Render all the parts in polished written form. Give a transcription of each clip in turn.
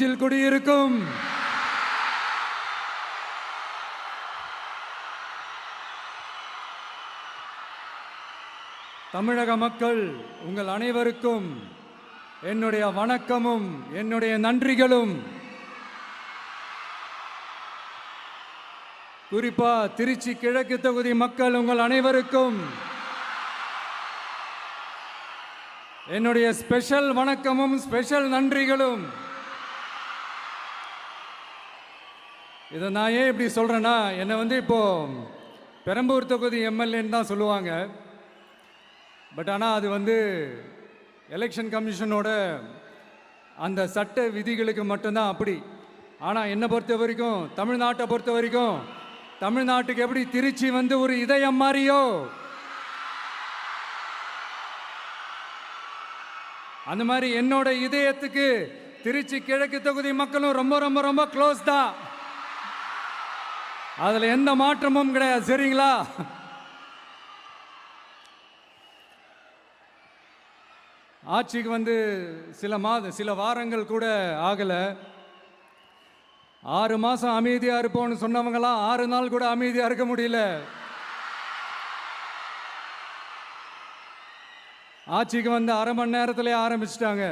குடியிருக்கும் தமிழக மக்கள் உங்கள் அனைவருக்கும் என்னுடைய வணக்கமும் என்னுடைய நன்றிகளும். குறிப்பா திருச்சி கிழக்கு தொகுதி மக்கள் உங்கள் அனைவருக்கும் என்னுடைய ஸ்பெஷல் வணக்கமும் ஸ்பெஷல் நன்றிகளும். இதை நான் ஏன் இப்படி சொல்கிறேன்னா, என்னை இப்போ பெரம்பூர் தொகுதி எம்எல்ஏன்னு தான் சொல்லுவாங்க. பட் ஆனால் அது எலெக்ஷன் கமிஷனோட அந்த சட்ட விதிகளுக்கு மட்டும்தான் அப்படி. ஆனால் என்னை பொறுத்த வரைக்கும், தமிழ்நாட்டை பொறுத்த வரைக்கும், தமிழ்நாட்டுக்கு எப்படி திருச்சி ஒரு இதயம் மாதிரியோ, அந்த மாதிரி என்னோட இதயத்துக்கு திருச்சி கிழக்கு தொகுதி மக்களும் ரொம்ப ரொம்ப ரொம்ப க்ளோஸ் தான். அதில் எந்த மாற்றமும் கிடையாது. சரிங்களா? ஆட்சிக்கு சில வாரங்கள் கூட ஆகலை. 6 மாதம் அமைதியாக இருப்போம்னு சொன்னவங்களாம் 6 நாள் கூட அமைதியாக இருக்க முடியல. ஆட்சிக்கு அரை மணி நேரத்திலே ஆரம்பிச்சிட்டாங்க.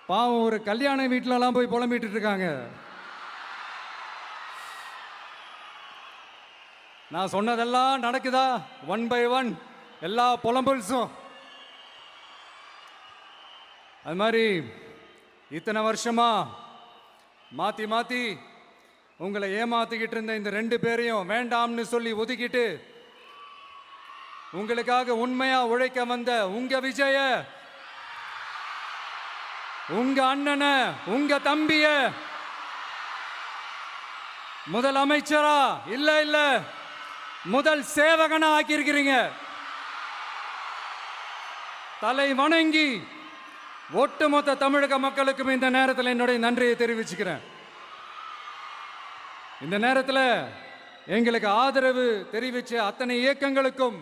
பாவம், ஒரு கல்யாண வீட்டிலலாம் போய் புலம்பிட்டு இருக்காங்க. நான் சொன்னதெல்லாம் நடக்குதா? 1 by 1 எல்லா புலம்பல்ஸும். அது மாதிரி இத்தனை வருஷமா மாற்றி மாற்றி உங்களை ஏமாத்திக்கிட்டு இருந்த இந்த 2 பேரையும் வேண்டாம்னு சொல்லி ஒதுக்கிட்டு உங்களுக்காக உண்மையா உழைக்க வந்த உங்க விஜய, உங்க அண்ணனை, உங்க தம்பிய முதல் அமைச்சரா இல்ல முதல் சேவகனா ஆக்கியிருக்கிறீங்க. தலை வணங்கி ஒட்டுமொத்த தமிழக மக்களுக்கும் இந்த நேரத்தில் என்னுடைய நன்றியை தெரிவிச்சுக்கிறேன். இந்த நேரத்தில் எங்களுக்கு ஆதரவு தெரிவித்த அத்தனை இயக்கங்களுக்கும்,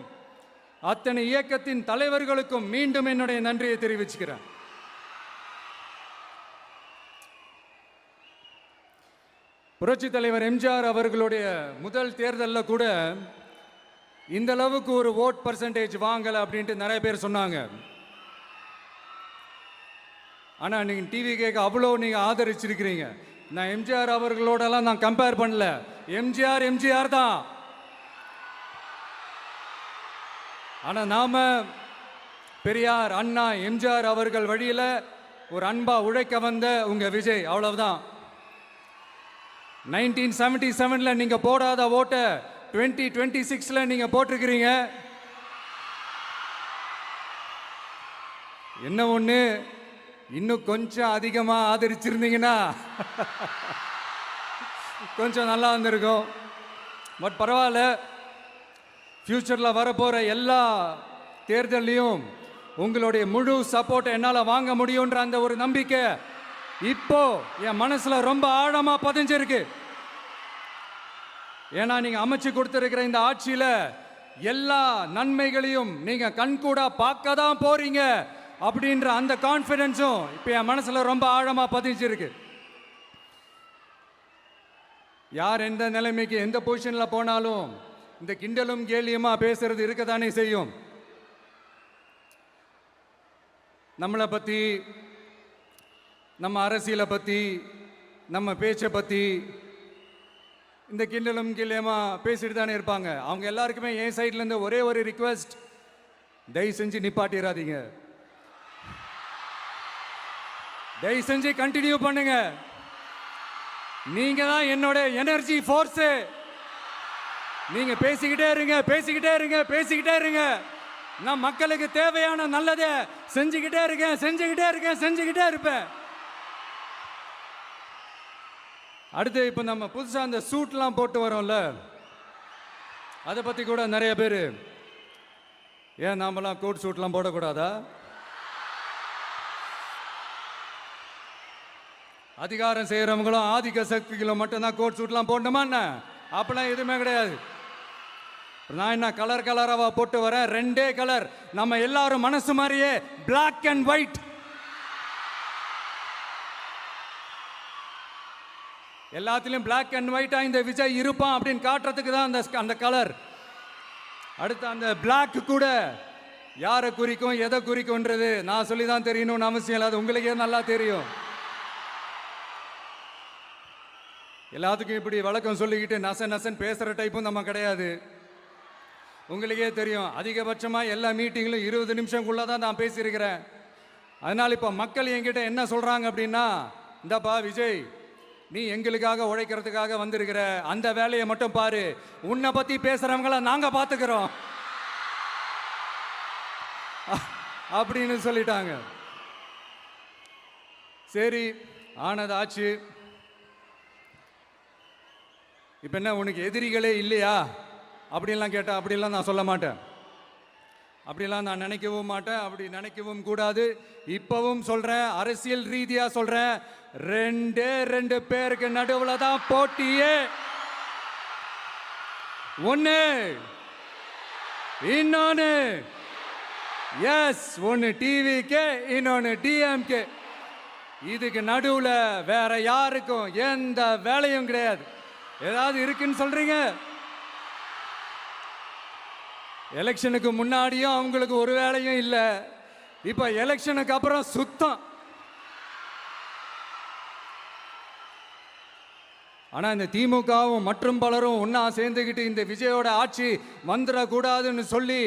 அத்தனை இயக்கத்தின் தலைவர்களுக்கும் மீண்டும் என்னுடைய நன்றியை தெரிவிச்சுக்கிறேன். புரட்சி தலைவர் எம்ஜிஆர் அவர்களுடைய முதல் தேர்தலில் கூட இந்த அளவுக்கு ஒரு ஓட் பர்சன்டேஜ் வாங்கலை அப்படின்ட்டு நிறைய பேர் சொன்னாங்க. ஆனால் நீங்கள் டிவி கேட்க அவ்வளோ நீங்கள் ஆதரிச்சிருக்கிறீங்க. நான் எம்ஜிஆர் அவர்களோடலாம் நான் கம்பேர் பண்ணல. எம்ஜிஆர் தான். ஆனால் நாம பெரியார், அண்ணா, எம்ஜிஆர் அவர்கள் வழியில் ஒரு அன்பா உழைக்க வந்த உங்க விஜய், அவ்வளவுதான். 1977 நீங்க போடாத ஓட்டை 2026 நீங்க போட்டிருக்கிறீங்க. என்ன ஒண்ணு, இன்னும் கொஞ்சம் அதிகமா ஆதரிச்சிருந்தீங்கன்னா கொஞ்சம் நல்லா இருந்திருக்கும். பட் பரவாயில்ல, ஃபியூச்சர்ல வரப்போற எல்லா தேர்தலையும் உங்களுடைய முழு சப்போர்ட்டை என்னால் வாங்க முடியுன்ற அந்த ஒரு நம்பிக்கை இப்போ என் மனசுல ரொம்ப ஆழமா பதிஞ்சிருக்கு. ஏன்னா நீங்க அமைச்சு கொடுத்திருக்கிற இந்த ஆட்சியில எல்லா நன்மைகளையும் நீங்க கண்கூடா பார்க்க தான் போறீங்க அப்படின்ற அந்த கான்ஃபிடன்ஸும் இப்போ என் மனசுல ரொம்ப ஆழமா பதிஞ்சிருக்கு. யார் எந்த நிலைமைக்கு எந்த பொசிஷன்ல போனாலும் இந்த கிண்டலும் கேலியுமா பேசுறது இருக்கத்தானே செய்யும். நம்மளை பத்தி, நம்ம அரசியலை பத்தி, நம்ம பேச்சை பத்தி இந்த கிண்டலும் கேலியுமா பேசிட்டு தானே இருப்பாங்க. அவங்க எல்லாருக்குமே என் சைட்ல இருந்து ஒரே ஒரு ரிக்வெஸ்ட், தயவு செஞ்சு நிப்பாட்டிடாதீங்க. தயவு செஞ்சு கண்டினியூ பண்ணுங்க. நீங்க தான் என்னோட எனர்ஜி ஃபோர்ஸ். நீங்க பேசிக்கிட்டே இருங்க. நான் மக்களுக்கு தேவையான நல்லதை செஞ்சுக்கிட்டே இருப்பேன். அடுத்து இப்போ நம்ம புதுசா அந்த சூட்லாம் போட்டு வரோம்ல, அதை பத்தி கூட நிறைய பேர், ஏன் நாமெல்லாம் கோட் சூட்லாம் போடக்கூடாதா? அதிகாரம் செய்யறவங்களும் ஆதிக்க சக்திகளும் மட்டும்தான் கோட் சூட்லாம் போடணுமா என்ன? அப்பெல்லாம் எதுவுமே கிடையாது. நான் என்ன கலராவா போட்டு வரேன்? 2 கலர். நம்ம எல்லாரும் மனசு மாதிரியே பிளாக் அண்ட் ஒயிட். எல்லாத்திலும் பிளாக் அண்ட் ஒயிட்டா இந்த விஜய் இருப்பான் அப்படின்னு காட்டுறதுக்கு தான் அந்த கலர். அடுத்து அந்த பிளாக் கூட யாரை குறிக்கும் எதை குறிக்கும்ன்றது நான் சொல்லி தான் தெரியணும்னு அவசியம் இல்லை, அது உங்களுக்கே நல்லா தெரியும். எல்லாத்துக்கும் இப்படி வழக்கம் சொல்லிக்கிட்டு நசன் பேசுகிற டைப்பும் நம்ம கிடையாது. உங்களுக்கே தெரியும், அதிகபட்சமாக எல்லா மீட்டிங்கிலும் 20 நிமிஷம்குள்ளே தான் நான் பேசியிருக்கிறேன். அதனால் இப்போ மக்கள் என்கிட்ட என்ன சொல்கிறாங்க அப்படின்னா, இந்தாப்பா விஜய், நீ எங்களுக்காக உழைக்கிறதுக்காக வந்திருக்கிற, அந்த வேலையை மட்டும் பாரு, உன்னை பற்றி பேசுகிறவங்கள நாங்கள் பார்த்துக்கிறோம் அப்படின்னு சொல்லிட்டாங்க. சரி, ஆனது ஆச்சு. இப்போ என்ன, உனக்கு எதிரிகளே இல்லையா அப்படின்லாம் கேட்டால் அப்படிலாம் நான் சொல்ல மாட்டேன், அப்படிலாம் நான் நினைக்கவும் மாட்டேன், அப்படி நினைக்கவும் கூடாது. இப்பவும் சொல்கிறேன், அரசியல் ரீதியாக சொல்கிறேன், 2 பேருக்கு நடுவில் தான் போட்டியே. ஒன்று இன்னொன்று, எஸ், ஒன்று டிவிக்கு, இன்னொன்று டிஎம்கே. இதுக்கு நடுவில் வேற யாருக்கும் எந்த வேலையும் கிடையாது. ஏதாவது இருக்குன்னு சொல்றீங்க? எலெக்ஷனுக்கு முன்னாடியும் அவங்களுக்கு ஒரு வேலையும் இல்லை, இப்ப எலெக்ஷனுக்கு அப்புறம் சுத்தம். ஆனா இந்த திமுகவும் மற்றும் பலரும் ஒன்னா சேர்ந்துக்கிட்டு இந்த விஜயோட ஆட்சி வந்துடக்கூடாதுன்னு சொல்லி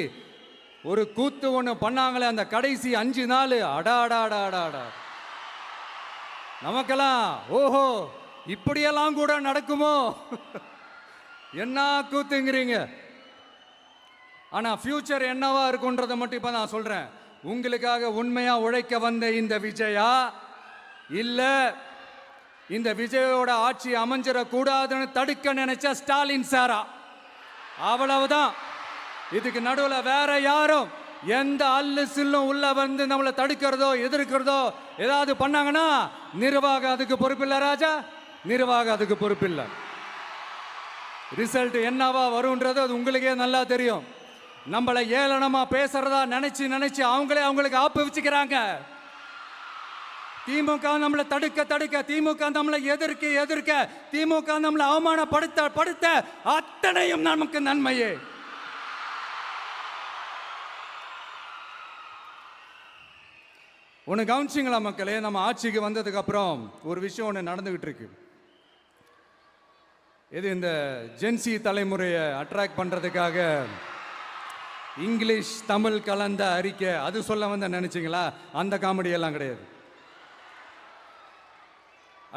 ஒரு கூத்து ஒன்று பண்ணாங்களே, அந்த கடைசி 5 நாள், அடாடாடாடாடா, நமக்கெல்லாம் ஓஹோ இப்படியெல்லாம் கூட நடக்குமோ என்ன கூத்துங்கிறீங்க. ஆனா ஃபியூச்சர் என்னவா இருக்குன்றதை மட்டும் இப்ப நான் சொல்றேன். உங்களுக்காக உண்மையா உழைக்க வந்த இந்த விஜயா, இல்ல இந்த விஜயோட ஆட்சி அமைஞ்சிடக்கூடாதுன்னு தடுக்க நினைச்ச ஸ்டாலின் சாரா, அவ்வளவுதான். இதுக்கு நடுவில் வேற யாரும் எந்த அல்லு சில்லும் உள்ள வந்து நம்மளை தடுக்கிறதோ எதிர்க்கிறதோ ஏதாவது பண்ணாங்கன்னா நிர்வாகம் அதுக்கு பொறுப்பில்லை ராஜா, நிர்வாகம் அதுக்கு பொறுப்பில்லை. ரிசல்ட் என்னவா வரும்ன்றது அது உங்களுக்கே நல்லா தெரியும். நம்மளை ஏளனமா பேசுறதா நினைச்சு அவங்களுக்கு ஆப்பு வச்சுக்கிறாங்க. திமுக நம்மளை தடுக்க, திமுக நம்மளை எதிர்க்க, திமுக நம்மளை அவமானப்படுத்த அத்தனையும் நமக்கு நன்மையே. ஒன்று கவனிச்சிங்களா மக்களே, நம்ம ஆட்சிக்கு வந்ததுக்கு அப்புறம் ஒரு விஷயம் ஒன்று நடந்துகிட்டு இருக்கு. இது இந்த ஜென்சி தலைமுறையை அட்ராக்ட் பண்றதுக்காக இங்கிலீஷ் தமிழ் கலந்த அறிக்கை, அது சொல்ல வந்த நினைச்சிங்களா? அந்த காமெடி எல்லாம் கிடையாது.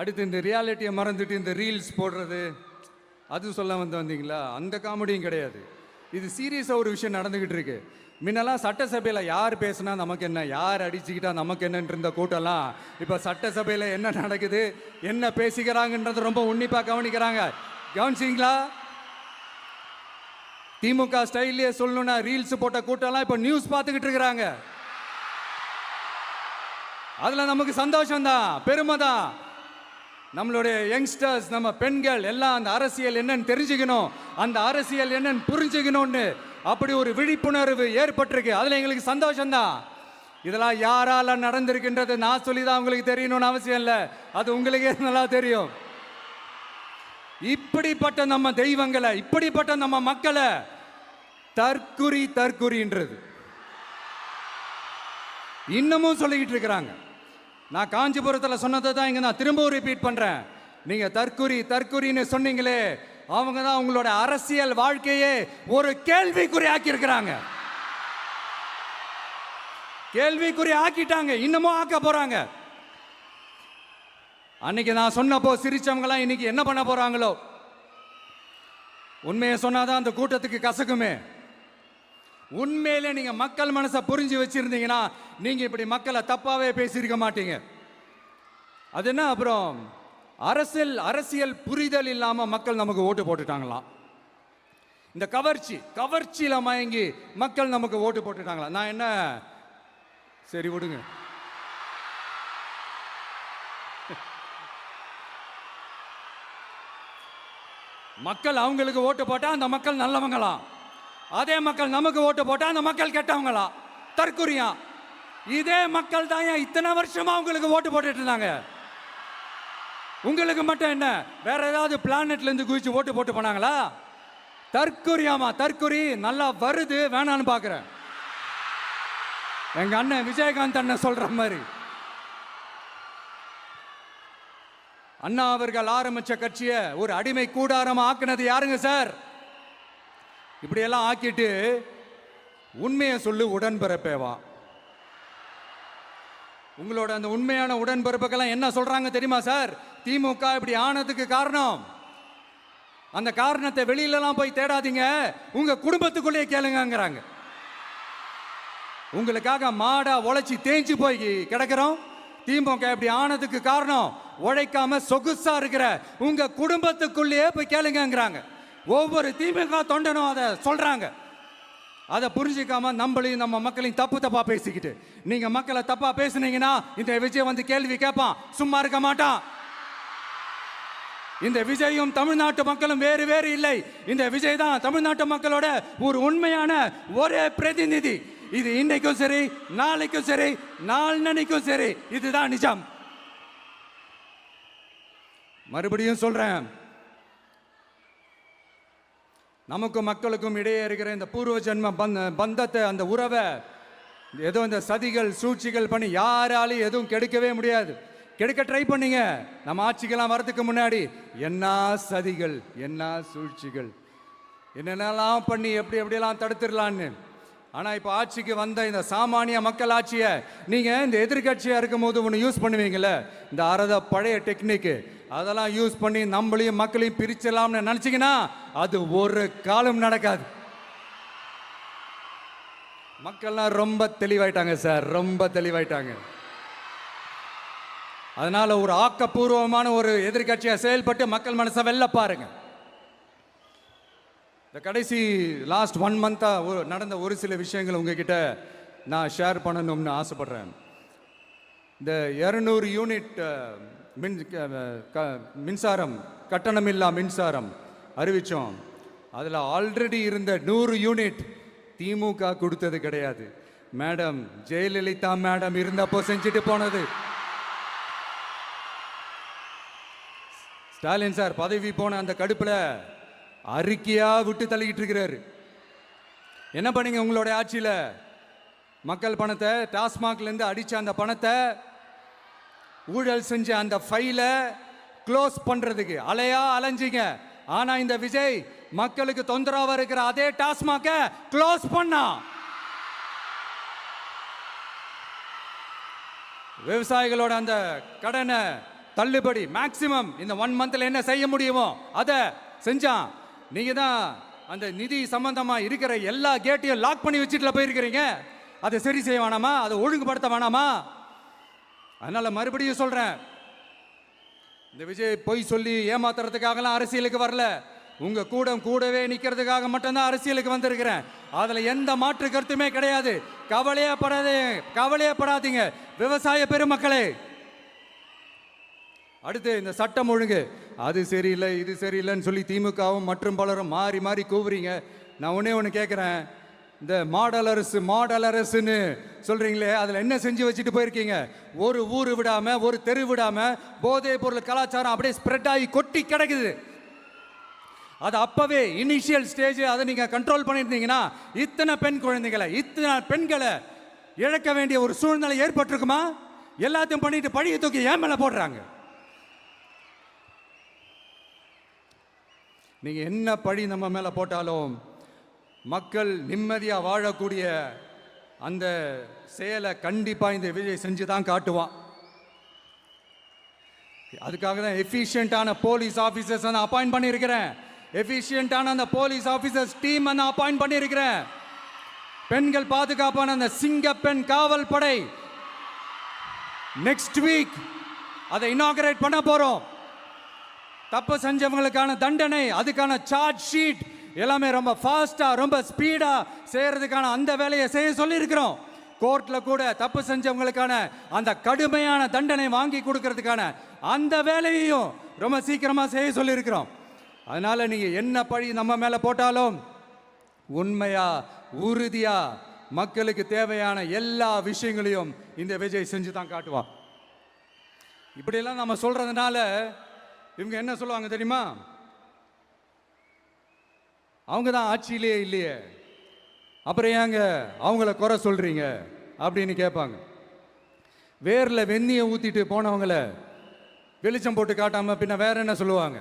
அடுத்து இந்த ரியாலிட்டியை மறந்துட்டு இந்த ரீல்ஸ் போடுறது, அது சொல்ல வந்தீங்களா? அந்த காமெடியும் கிடையாது. இது சீரியஸாக ஒரு விஷயம் நடந்துகிட்டு இருக்கு. முன்னெல்லாம் சட்டசபையில் யார் பேசுனா நமக்கு என்ன, யார் அடிச்சுக்கிட்டா நமக்கு என்னன்னு இருந்த கூட்டம்லாம் இப்போ சட்டசபையில் என்ன நடக்குது, என்ன பேசிக்கிறாங்கன்றது ரொம்ப உன்னிப்பாக கவனிக்கிறாங்க. கவனிச்சிங்களா? திமுக ஸ்டைல்லையே சொல்லணும்னா ரீல்ஸ் போட்ட கூட்டம்லாம் இப்போ நியூஸ் பார்த்துக்கிட்டு இருக்கிறாங்க. அதில் நமக்கு சந்தோஷம் தான், பெருமை தான். நம்மளுடைய யங்ஸ்டர்ஸ், நம்ம பெண்கள் எல்லாம் அந்த அரசியல் என்னன்னு தெரிஞ்சுக்கணும், அந்த அரசியல் என்னன்னு புரிஞ்சுக்கணும்னு அப்படி ஒரு விழிப்புணர்வு ஏற்பட்டிருக்கு. அதில் எங்களுக்கு சந்தோஷம்தான். இதெல்லாம் யாரால நடந்திருக்கின்றது நான் சொல்லி தான் உங்களுக்கு தெரியணும்னு அவசியம் இல்லை, அது உங்களுக்கே நல்லா தெரியும். இப்படிப்பட்ட நம்ம தெய்வங்களை, இப்படிப்பட்ட நம்ம மக்களை தற்குறின்றது இன்னமும் சொல்லிக்கிட்டு இருக்கிறாங்க. நான் காஞ்சிபுரத்தில் சொன்னதை தான் இங்கே நான் திரும்பவும் ரிப்பீட் பண்ணுறேன். நீங்கள் தற்குறின்னு சொன்னீங்களே, அவங்க தான் உங்களோட அரசியல் வாழ்க்கையே ஒரு கேள்விக்குறி ஆக்கி இருக்கிறாங்க. கேள்விக்குறி ஆக்கிட்டாங்க, இன்னமும் ஆக்க போறாங்க. அன்னைக்கு நான் சொன்னப்போ சிரிச்சவங்களாம் இன்னைக்கு என்ன பண்ண போறாங்களோ. உண்மையை சொன்னாதான் அந்த கூட்டத்துக்கு கசக்குமே. உண்மையிலே நீங்க மக்கள் மனசை புரிஞ்சு வச்சிருந்தீங்கன்னா நீங்க இப்படி மக்களை தப்பாவே பேசியிருக்க மாட்டீங்க. அது என்ன, அப்புறம் அரசியல் புரிதல் இல்லாம மக்கள் நமக்கு ஓட்டு போட்டுட்டாங்களாம். இந்த கவர்ச்சியில மயங்கி மக்கள் நமக்கு ஓட்டு போட்டுட்டாங்களா? நான் என்ன, சரி விடுங்க. மக்கள் அவங்களுக்கு ஓட்டு போட்டா அந்த மக்கள் நல்லவங்களாம், அதே மக்கள் நமக்கு ஓட்டு போட்டா அந்த மக்கள் கெட்டவங்களா, தற்குறியா. இதே மக்கள் தான் இத்தனை வருஷமா அவங்களுக்கு ஓட்டு போட்டுட்டு இருந்தாங்க. உங்களுக்கு மட்டும் என்ன, வேற ஏதாவது பிளானட்ல இருந்து குதிச்சு ஓட்டு போட்டு போனாங்களா? தற்கொரியாமா, தற்கொரி நல்லா வருது, வேணான்னு பாக்குறேன். எங்க அண்ணன் விஜயகாந்த் அண்ணன் சொல்ற மாதிரி, அண்ணா அவர்கள் ஆரம்பிச்ச கட்சியை ஒரு அடிமை கூடாரமா ஆக்குனது யாருங்க சார்? இப்படியெல்லாம் ஆக்கிட்டு உண்மையை சொல்லு உடன்பிறப்பேவா. உங்களோட அந்த உண்மையான உடன்பிறப்புக்கெல்லாம் என்ன சொல்றாங்க தெரியுமா சார்? திமுக இப்படி ஆனதுக்கு காரணம், அந்த காரணத்தை வெளியிலலாம் போய் தேடாதீங்க, உங்க குடும்பத்துக்குள்ளேயே கேளுங்கிறாங்க. உங்களுக்காக மாடா உழைச்சி தேஞ்சு போய் கிடக்கிறோம். திமுக இப்படி ஆனதுக்கு காரணம் உழைக்காம சொகுசா இருக்கிற உங்க குடும்பத்துக்குள்ளேயே போய் கேளுங்கிறாங்க. ஒவ்வொரு திமுக தொண்டனும் அதை சொல்றாங்க. அதை புரிஞ்சிக்காம நம்மளையும் நம்ம மக்களையும் தப்பா பேசிக்கிட்டு, நீங்க மக்களை தப்பா பேசுனீங்கன்னா இந்த விஜய் வந்து கேள்வி கேட்பான், சும்மா இருக்க மாட்டான். இந்த விஜயும் தமிழ்நாட்டு மக்களும் வேறு வேறு இல்லை. இந்த விஜய் தான் தமிழ்நாட்டு மக்களோட ஒரு உண்மையான ஒரே பிரதிநிதி. இது இன்னைக்கும் சரி, நாளைக்கும் சரி, நாளன்னைக்கும் சரி, இதுதான் நிஜம். மறுபடியும் சொல்றேன், நமக்கும் மக்களுக்கும் இடையே இருக்கிற இந்த பூர்வ ஜென்ம பந்தத்தை, அந்த உறவை ஏதோ இந்த சதிகள் சூழ்ச்சிகள் பண்ணி யாராலையும் எதுவும் கெடுக்கவே முடியாது. கெடுக்க ட்ரை பண்ணீங்க நம்ம ஆட்சிக்கெல்லாம் வரதுக்கு முன்னாடி. என்ன சதிகள், என்ன சூழ்ச்சிகள், என்னென்னலாம் பண்ணி எப்படி எப்படியெல்லாம் தடுத்துடலான்னு. ஆனால் இப்போ ஆட்சிக்கு வந்த இந்த சாமானிய மக்கள் ஆட்சியை நீங்கள் இந்த எதிர்கட்சியாக இருக்கும் போது ஒன்று யூஸ் பண்ணுவீங்கள்ல, இந்த அறத பழைய டெக்னிக்கு, அதெல்லாம் யூஸ் பண்ணி நம்மளையும் மக்களையும் பிரிச்சிடலாம்னு நினச்சிங்கன்னா அது ஒரு காலம் நடக்காது. மக்கள்லாம் ரொம்ப தெளிவாயிட்டாங்க சார், ரொம்ப தெளிவாயிட்டாங்க. அதனால ஒரு ஆக்கப்பூர்வமான ஒரு எதிர்கட்சியை செயல்பட்டு மக்கள் மனசை வெல்ல பாருங்க. இந்த கடைசி லாஸ்ட் 1 மந்த்தா நடந்த ஒரு சில விஷயங்கள் உங்ககிட்ட நான் ஷேர் பண்ணணும்னு ஆசைப்படுறேன். இந்த 200 யூனிட் மின்சாரம், கட்டணமில்லா மின்சாரம் அறிவிச்சோம். அதில் ஆல்ரெடி இருந்த 100 யூனிட் திமுக கொடுத்தது கிடையாது. மேடம் ஜெயலலிதா மேடம் இருந்தப்போ செஞ்சுட்டு போனது. ஸ்டாலின் சார் பதவி போன அந்த கடுப்பில் அறிக்கையா விட்டு தள்ளிக்கிட்டு இருக்கிறாரு. என்ன பண்ணீங்க உங்களுடைய ஆட்சியில்? மக்கள் பணத்தை, டாஸ்மாக்ல இருந்து அடிச்ச அந்த பணத்தை, ஊழல் செஞ்ச அந்த ஃபைலை க்ளோஸ் பண்றதுக்கு அலையா அலைஞ்சிங்க. ஆனா இந்த விஜய் மக்களுக்கு தொந்தரவா இருக்கிற அதே டாஸ்மாக க்ளோஸ் பண்ணா. விவசாயிகளோட அந்த கடனை தள்ளுபடி மேக்சிமம் இந்த 1 மந்த்ல என்ன செய்ய முடியுமோ அதை செஞ்சான். நீங்க தான் அந்த நிதி சம்பந்தமா இருக்கிற எல்லா கேட்டையும் லாக் பண்ணி வச்சுட்டு போயிருக்கிறீங்க. அதை சரி செய்ய வேணாமா? அதை ஒழுங்குபடுத்த வேணாமா? அதனால மறுபடியும் சொல்றேன், இந்த விஜய் பொய் சொல்லி ஏமாத்துறதுக்காகலாம் அரசியலுக்கு வரல. உங்க கூடவே நிக்கிறதுக்காக மட்டும்தான் அரசியலுக்கு வந்திருக்கிறேன். அதுல எந்த மாற்று கருத்துமே கிடையாது. கவலையப்படாதீங்க விவசாய பெருமக்களே. அடுத்து இந்த சட்டம் ஒழுங்கு, அது சரியில்லை இது சரியில்லைன்னு சொல்லி திமுகவும் மற்றும் பலரும் மாறி மாறி கூவுறீங்க. நான் ஒன்று கேட்குறேன், இந்த மாடல் அரசுன்னு சொல்றீங்களே, அதில் என்ன செஞ்சு வச்சுட்டு போயிருக்கீங்க? ஒரு ஊர் விடாம, ஒரு தெரு விடாம போதைப் பொருள் கலாச்சாரம் அப்படியே ஸ்ப்ரெட் ஆகி கொட்டி கிடக்குது. அது அப்பவே இனிஷியல் ஸ்டேஜ் அதை நீங்க கண்ட்ரோல் பண்ணியிருந்தீங்கன்னா இத்தனை பெண் குழந்தைகளை, இத்தனை பெண்களை இழக்க வேண்டிய ஒரு சூழ்நிலை ஏற்பட்டிருக்குமா? எல்லாத்தையும் பண்ணிட்டு பழிய தூக்கி ஏன் மேல போடுறாங்க. நீங்க என்ன பழி நம்ம மேல போட்டாலும் மக்கள் நிம்மதியா வாழக்கூடிய அந்த செயலை கண்டிப்பா இந்த விஜய் செஞ்சு தான் காட்டுவான். அதுக்காக தான் எஃபிஷியன்டான போலீஸ் ஆஃபீஸர்ஸ் நான் அப்பாயிண்ட் பண்ணியிருக்கிறேன். எஃபிஷியன்டான அந்த போலீஸ் ஆஃபீஸர்ஸ் டீம் நான் அப்பாயிண்ட் பண்ணியிருக்கிறேன். பெண்கள் பாதுகாப்பான அந்த சிங்க பெண் காவல் படை நெக்ஸ்ட் வீக் அதை இனாகரேட் பண்ண போறோம். தப்பு செஞ்சவங்களுக்கான தண்டனை, அதுக்கான சார்ஜ் ஷீட் எல்லாமே ரொம்ப ஃபாஸ்டா, ரொம்ப ஸ்பீடா செய்யறதுக்கான அந்த வேலையை செய்ய சொல்லி இருக்கிறோம். கோர்ட்ல கூட தப்பு செஞ்சவங்களுக்கான அந்த கடுமையான தண்டனை வாங்கி கொடுக்கறதுக்கான அந்த வேலையையும் ரொம்ப சீக்கிரமா செய்ய சொல்லி இருக்கிறோம். அதனால நீங்க என்ன பழி நம்ம மேல போட்டாலும் உண்மையா உறுதியா மக்களுக்கு தேவையான எல்லா விஷயங்களையும் இந்த விஜய் செஞ்சு தான் காட்டுவான். இப்படியெல்லாம் நம்ம சொல்றதுனால இவங்க என்ன சொல்லுவாங்க தெரியுமா? அவங்க தான் ஆட்சியிலே இல்லையே, அப்புறம் ஏங்க அவங்கள குறை சொல்றீங்க அப்படின்னு கேட்பாங்க. வேரில் வெந்நியை ஊற்றிட்டு போனவங்கள வெளிச்சம் போட்டு காட்டாமல் பின்ன வேற என்ன சொல்லுவாங்க?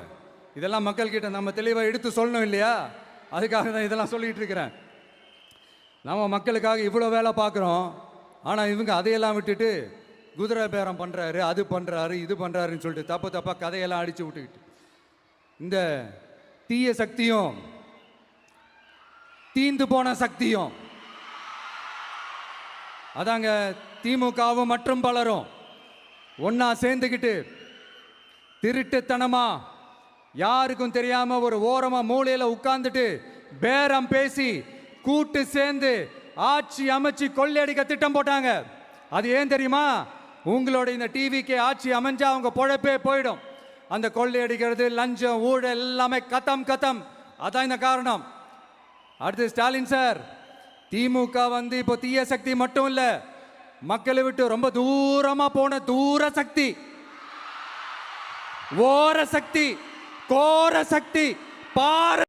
இதெல்லாம் மக்கள்கிட்ட நம்ம தெளிவாக எடுத்து சொல்லணும் இல்லையா? அதுக்காக தான் இதெல்லாம் சொல்லிகிட்டு இருக்கிறேன். நம்ம மக்களுக்காக இவ்வளோ வேலை பார்க்குறோம், ஆனால் இவங்க அதையெல்லாம் விட்டுட்டு குதிரை பேரம் பண்ணுறாரு, அது பண்ணுறாரு, இது பண்ணுறாருன்னு சொல்லிட்டு தப்பாக கதையெல்லாம் அடித்து விட்டுக்கிட்டு இந்த தீய சக்தியும் தீந்து போன சக்தியும் அதாங்க திமுகவும் மற்றும் பலரும் ஒன்னா சேர்ந்துக்கிட்டு திருட்டுத்தனமா யாருக்கும் தெரியாம ஒரு ஓரமா மூலையில உட்கார்ந்துட்டு பேரம் பேசி கூட்டு சேர்ந்து ஆட்சி அமைச்சு கொள்ளையடிக்க திட்டம் போட்டாங்க. அது ஏன் தெரியுமா? உங்களோட இந்த டிவிக்கு ஆட்சி அமைஞ்சா அவங்க பொழப்பே போயிடும். அந்த கொள்ளையடிக்கிறது, லஞ்சம், ஊழல் எல்லாமே கத்தம் கத்தம். அதான் இந்த காரணம். அடுத்து ஸ்டாலின் சார், திமுக வந்து இப்போ தீய சக்தி மட்டும் இல்ல, மக்களை விட்டு ரொம்ப தூரமா போன தூர சக்தி, ஓர சக்தி, கோர சக்தி, பார